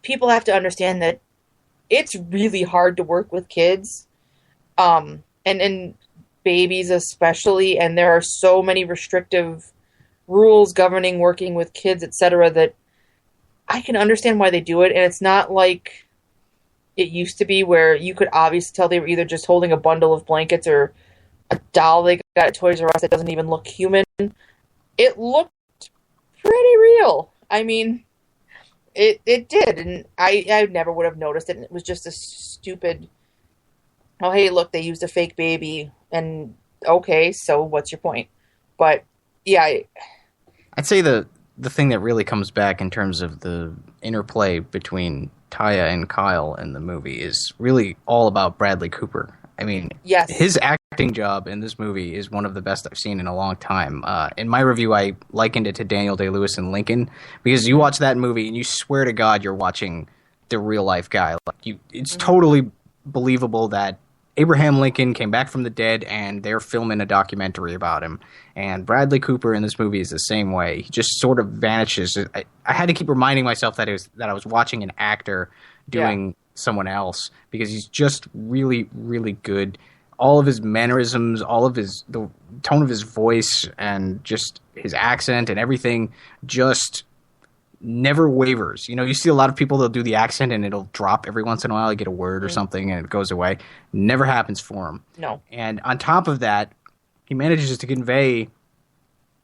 people have to understand that it's really hard to work with kids, and babies especially, and there are so many restrictive rules governing working with kids, etc., that I can understand why they do it, and it's not like it used to be where you could obviously tell they were either just holding a bundle of blankets or a doll they got at Toys R Us that doesn't even look human. It looked pretty real. I mean, it did, and I never would have noticed it. And it was just a stupid. Oh, hey, look, they used a fake baby, and okay, so what's your point? But yeah, I'd say the thing that really comes back in terms of the interplay between Taya and Kyle in the movie is really all about Bradley Cooper. I mean, yes, his acting job in this movie is one of the best I've seen in a long time. In my review, I likened it to Daniel Day-Lewis in Lincoln, because you watch that movie and you swear to God you're watching the real life guy. It's totally believable that Abraham Lincoln came back from the dead and they're filming a documentary about him. And Bradley Cooper in this movie is the same way. He just sort of vanishes. I had to keep reminding myself that I was watching an actor doing someone else, because he's just really, really good. All of his mannerisms, the tone of his voice, and just his accent and everything just never wavers. You know, you see a lot of people, they'll do the accent and it'll drop every once in a while. You get a word or something and it goes away. Never happens for him. no, And on top of that, he manages to convey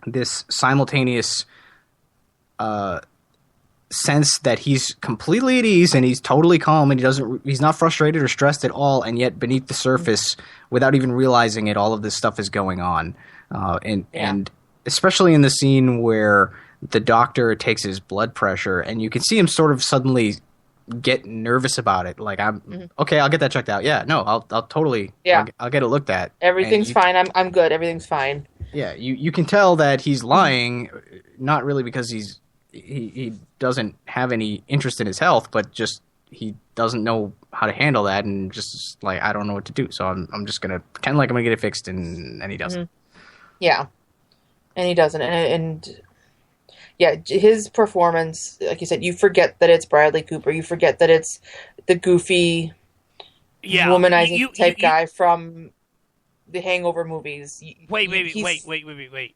this simultaneous sense that he's completely at ease and he's totally calm and he's not frustrated or stressed at all, and yet beneath the surface, without even realizing it, all of this stuff is going on. And especially in the scene where the doctor takes his blood pressure and you can see him sort of suddenly get nervous about it. Like, okay, I'll get that checked out. Yeah, no, I'll totally, I'll get it looked at. everything's fine. I'm good. Everything's fine. Yeah, you can tell that he's lying, not really because he doesn't have any interest in his health, but just he doesn't know how to handle that, and just like, I don't know what to do, so I'm just gonna pretend like I'm gonna get it fixed, and he doesn't. Yeah, and he doesn't, and yeah, his performance, like you said, you forget that it's Bradley Cooper. You forget that it's the goofy, womanizing type guy from the Hangover movies. Wait.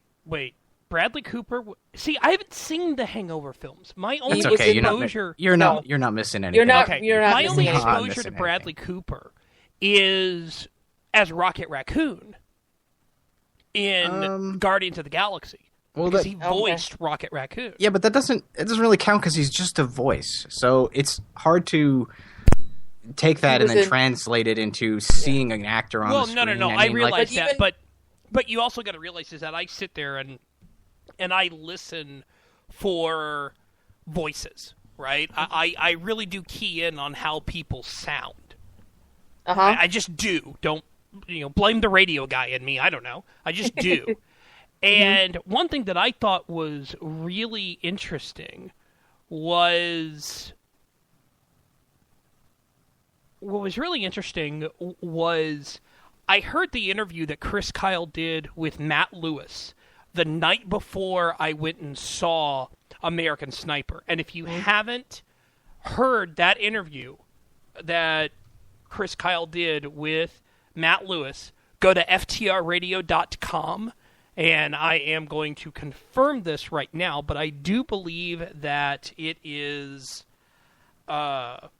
Bradley Cooper. See, I haven't seen the Hangover films. My only That's okay. exposure. You're not missing anything. You're not My missing only anything. exposure to Bradley Cooper is as Rocket Raccoon in Guardians of the Galaxy. Well, because he voiced Rocket Raccoon. Yeah, but it doesn't really count because he's just a voice. So it's hard to take that and then translate it into seeing an actor on the screen. No. I realize that, but you also got to realize is that I sit there and I listen for voices, right? I really do key in on how people sound. I just do. Don't blame the radio guy in me. I don't know. I just do. And one thing that I thought was really interesting was I heard the interview that Chris Kyle did with Matt Lewis the night before I went and saw American Sniper. And if you haven't heard that interview that Chris Kyle did with Matt Lewis, go to ftrradio.com. And I am going to confirm this right now, but I do believe that it is that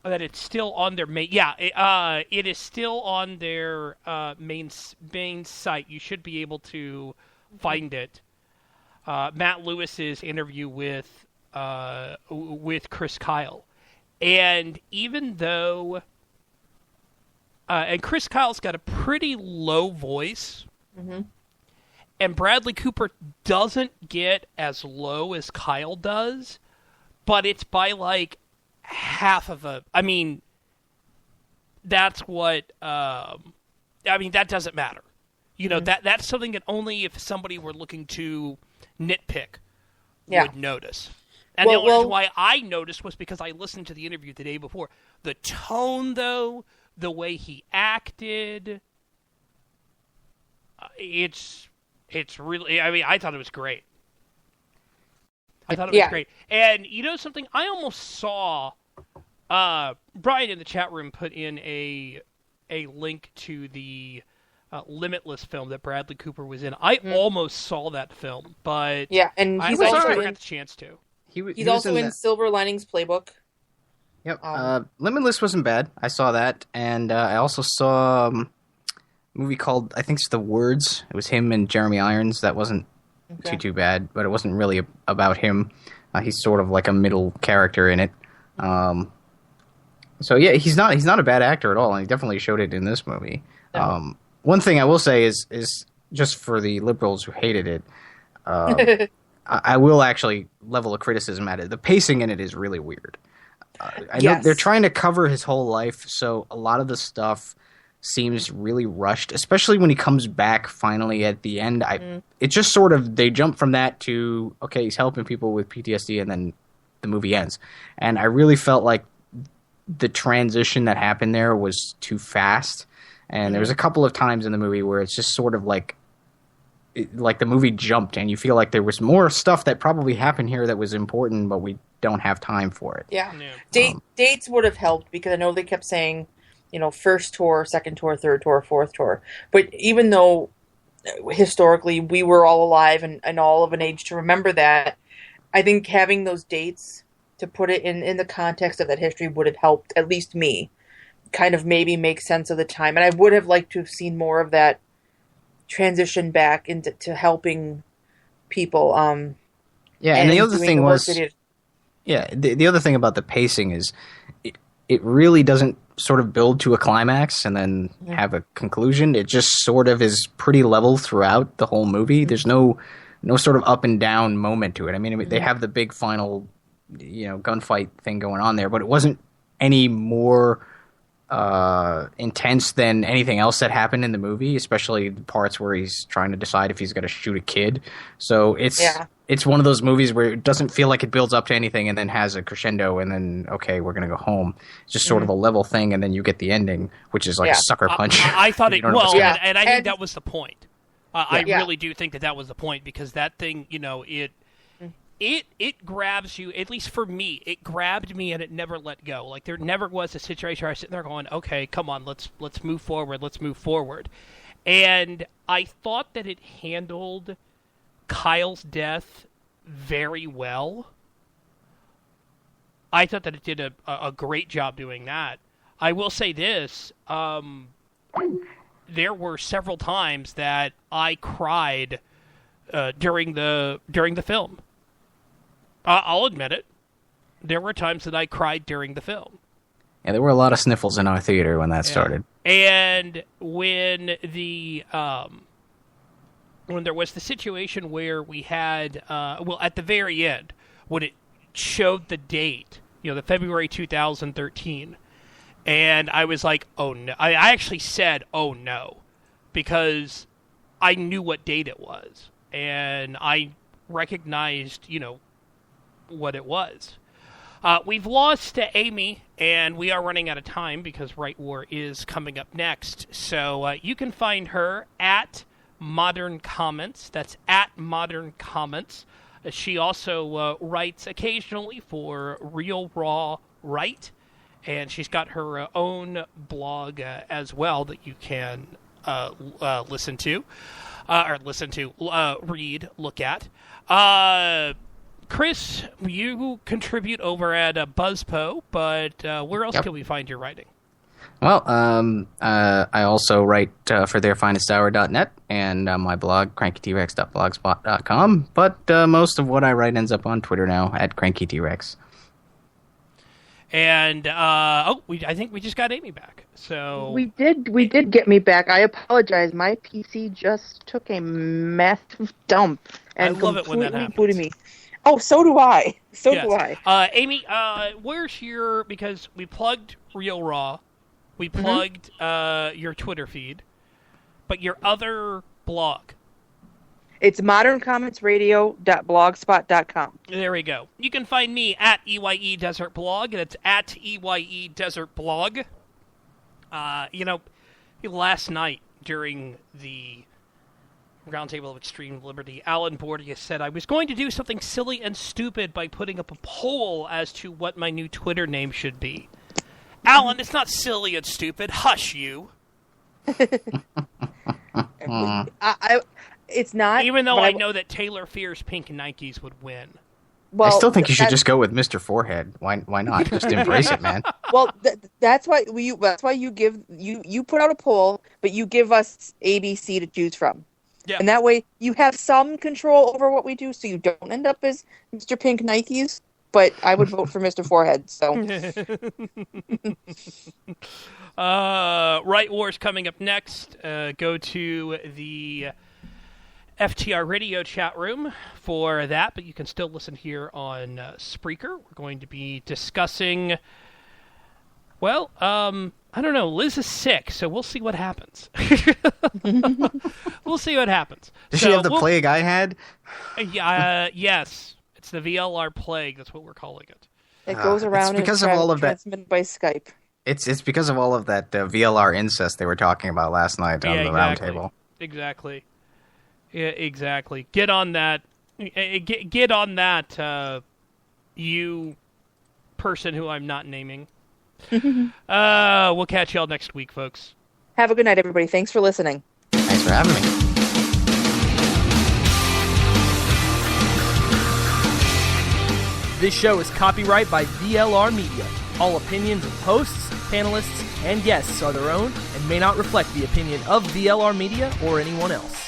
it's still on their main. Yeah, it is still on their main site. You should be able to find it. Matt Lewis's interview with Chris Kyle, and even though and Chris Kyle's got a pretty low voice. And Bradley Cooper doesn't get as low as Kyle does, but it's by like half of a. I mean, that's what. I mean, that doesn't matter. That's something that only if somebody were looking to nitpick would notice. And the only reason why I noticed was because I listened to the interview the day before. The tone, though, the way he acted, it's really. I mean, I thought it was great. I thought it was great. And you know something? I almost saw Brian in the chat room put in a link to the Limitless film that Bradley Cooper was in. I almost saw that film, but and I he's never also got the chance to. He's also in Silver Linings Playbook. Yep. Limitless wasn't bad. I saw that, and I also saw a movie called, I think it's The Words. It was him and Jeremy Irons. That wasn't too bad, but it wasn't really about him. He's sort of like a middle character in it. So yeah, he's not a bad actor at all, and he definitely showed it in this movie. No. One thing I will say is just for the liberals who hated it, I will actually level a criticism at it. The pacing in it is really weird. I know they're trying to cover his whole life, so a lot of the stuff seems really rushed, especially when he comes back finally at the end. It just sort of, they jump from that to, okay, he's helping people with PTSD, and then the movie ends. And I really felt like the transition that happened there was too fast. And there was a couple of times in the movie where it's just sort of like the movie jumped, and you feel like there was more stuff that probably happened here that was important, but we don't have time for it. Yeah. Dates would have helped, because I know they kept saying, first tour, second tour, third tour, fourth tour. But even though historically we were all alive and all of an age to remember that, I think having those dates to put it in the context of that history would have helped, at least me, kind of maybe make sense of the time. And I would have liked to have seen more of that transition back into helping people. And the other thing was, the other thing about the pacing is it really doesn't sort of build to a climax and then have a conclusion. It just sort of is pretty level throughout the whole movie. There's no sort of up and down moment to it. I mean, they have the big final, gunfight thing going on there, but it wasn't any more intense than anything else that happened in the movie, especially the parts where he's trying to decide if he's going to shoot a kid. So it's one of those movies where it doesn't feel like it builds up to anything and then has a crescendo and then, okay, we're going to go home. It's just sort of a level thing, and then you get the ending, which is like a sucker punch. I thought it, and I think that was the point. I really do think that was the point, because that thing, it grabs you, at least for me, it grabbed me and it never let go. Like, there never was a situation where I was sitting there going, okay, come on, let's move forward. And I thought that it handled Kyle's death very well. I thought that it did a great job doing that. I will say this, there were several times that I cried during the film. I'll admit it. There were times that I cried during the film. Yeah, there were a lot of sniffles in our theater when that started. And when when there was the situation where we had, at the very end, when it showed the date, the February 2013, and I was like, oh no. I actually said, oh no, because I knew what date it was, and I recognized, what it was. We've lost Amy, and we are running out of time because Right War is coming up next. So you can find her at Modern Comments. That's at Modern Comments. She also writes occasionally for Real Raw Right, and she's got her own blog as well that you can read, look at. Chris, you contribute over at BuzzPo, but where else can we find your writing? Well, I also write for theirfinesthour.net and my blog, crankytrex.blogspot.com, but most of what I write ends up on Twitter now, at crankytrex. And, I think we just got Amy back. So we did get me back. I apologize. My PC just took a massive dump and I love it when that happens. Booted me. Oh, so do I. Do I. Amy, where's because we plugged Real Raw, we plugged your Twitter feed, but your other blog. It's moderncommentsradio.blogspot.com. There we go. You can find me at EYE Desert Blog, and it's at EYE Desert Blog. Last night during the Roundtable of Extreme Liberty, Alan Bordia said, I was going to do something silly and stupid by putting up a poll as to what my new Twitter name should be. Alan, it's not silly and stupid. Hush, you. It's not. Even though I know that Taylor fears pink Nikes would win. Well, I still think you should just go with Mr. Forehead. Why not? Just embrace it, man. Well, that's why you give you put out a poll, but you give us ABC to choose from. Yeah. And that way you have some control over what we do, so you don't end up as Mr. Pink Nikes. But I would vote for Mr. Forehead. So, Right Wars coming up next. Go to the FTR Radio chat room for that, but you can still listen here on Spreaker. We're going to be discussing. Well, I don't know. Liz is sick, so we'll see what happens. We'll see what happens. Does she have the plague I had? Yes. It's the VLR plague. That's what we're calling it. It goes around because of all of that. Transmitted by Skype. It's because of all of that VLR incest they were talking about last night on the roundtable. Exactly. Yeah, exactly. Get on that. Get on that. You person who I'm not naming. We'll catch y'all next week, folks. Have a good night, everybody. Thanks for listening. Thanks for having me. This show is copyright by VLR Media. All opinions of hosts, panelists, and guests are their own and may not reflect the opinion of VLR Media or anyone else.